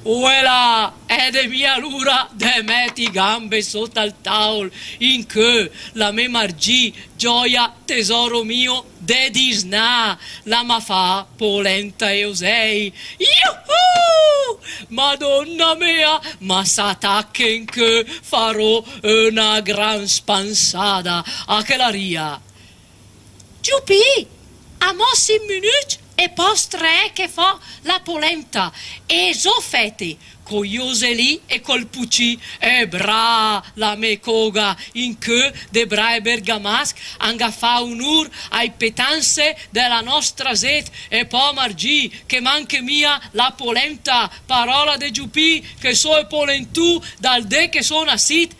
Uela, è de mia lura, de metti gambe sotto al tavolo, in che la me margì, gioia, tesoro mio, de disna, la ma fa, polenta e osei. Yuhu! Madonna mia, ma s'attacchen che farò una gran spansada a che la ria. Giupì, a mo 5 minuti e postre che fa la polenta e so fete Con Ioseli e col Pucci e bra la me coga in che de bra e bergamasc anga fa un'ur ai petanze della nostra zet e poi margì che manche mia la polenta parola de Giupì che so e polentù dal de che sono assit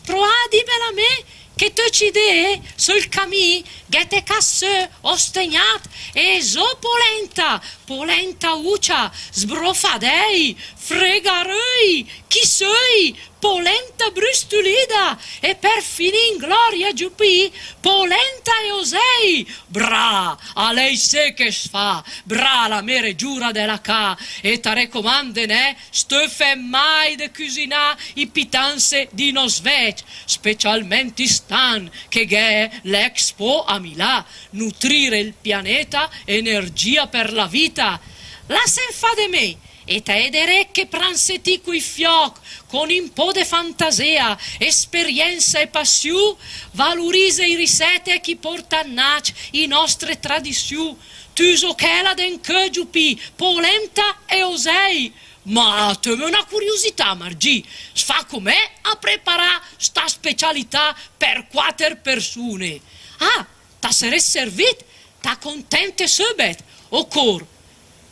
proadi bella me che tu ci de sul camì gete casse ostegnat e so polenta uccia sbrofadei fregarei chi sei polenta brustolida e per finire in gloria Giupì polenta e osei bra a lei se che sfa bra la mere giura della ca e ta recomande ne stefe mai de cucina i pitanze di nos vec specialmente stan che è l'Expo a Milà nutrire il pianeta energia per la vita la sen fa de me e te edere che pranseti qui fioc con un po' de fantasia, esperienza e passione, valorizza i risete chi porta a nac i nostre tradizioni. Tu so che la den che Giupì, polenta e osei. Ma te una curiosità, Margì, sfa com'è a preparare sta specialità per 4 persone. Ah, ta sere servit, ta contente subet, o cor.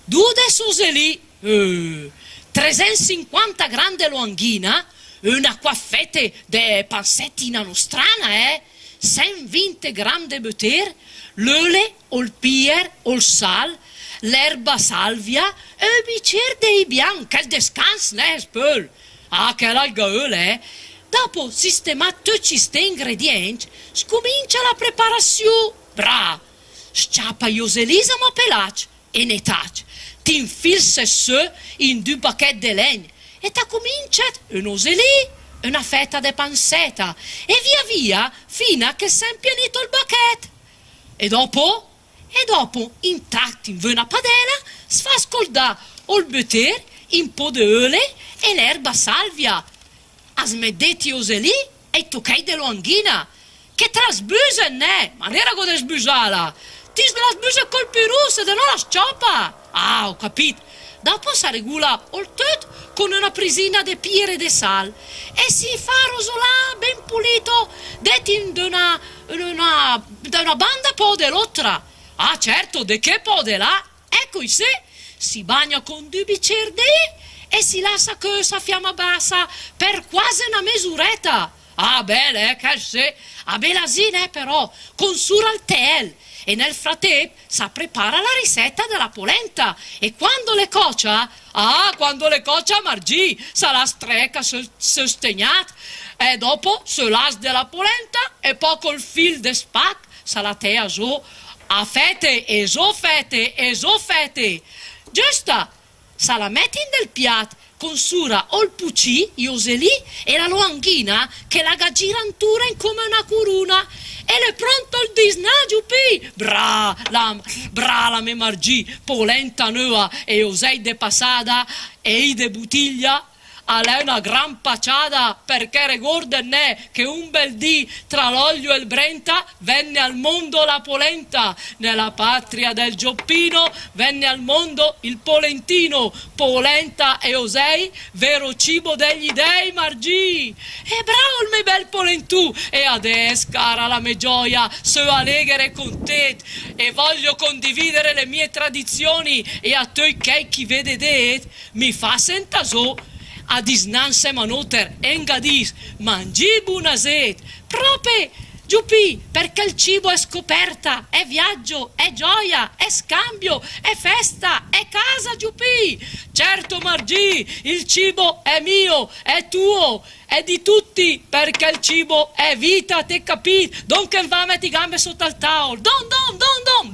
2 de soseli, 350 grande luanghina, una quaffette de pansettina nostrana, 120 grande butter, l'ole, o il pier, o il sal, l'erba salvia, e il bicchiere dei bianchi, quel descans, spöl. Ah, che l'algaole, Dopo sistemato tutti questi ingredienti, scomincia la preparazione. Bra, sciappa Ioselisa ma pelac e ne tac. Ti infilse su in 2 pacchetti di legno e ta cominciat un oselì, una fetta di pansetta e via via fino a che si è impianito il bacchetto. E dopo, intatti in una padella, si fa scaldare il butter, un po' di olio e l'erba salvia. A smedetti oselì e toccai dell'anghina, che trasbusen ne, ma non era come sbusala. Ti la sbusa col pirù se non la scioppa. Ah, ho capito. Dopo si regula il tutto con una prisina di piere di sal e si fa rosolare ben pulito detti da una banda po' dell'altra. Ah, certo, de che po' de là? Ecco, si bagna con 2 bicchieri e si lascia questa fiamma bassa per quasi una mesuretta. Ah, bene, che se, a belasine però, con sura al tel. E nel frattempo si prepara la ricetta della polenta e quando le coccia, Margì, sarà strecca sostegnata e dopo se l'as della polenta e poi col fil de spac sarà te a so a fette e so fette. Giusta, se la metti nel piatto con sura o il pucci, Ioselì e la loanghina che la girantura in come una corona e le pronto il disnagiupi. Bra la me Margì, polenta nuova e osei de passada e i de bottiglia. A lei una gran paciada perché ricorda che un bel dì tra l'olio e il brenta venne al mondo la polenta. Nella patria del Gioppino venne al mondo il polentino. Polenta e osei, vero cibo degli dei, Margì. E bravo il me bel polentù. E adesso, cara la me gioia, sono allegre con te e voglio condividere le mie tradizioni e a te che chi vede det mi fa sentaso a disnanse manoter engadis, mangi bunazet, proprio Giupì, perché il cibo è scoperta, è viaggio, è gioia, è scambio, è festa, è casa, Giupì. Certo, Margì, il cibo è mio, è tuo, è di tutti, perché il cibo è vita, te capito? Don che va metti gambe sotto al tavolo, don,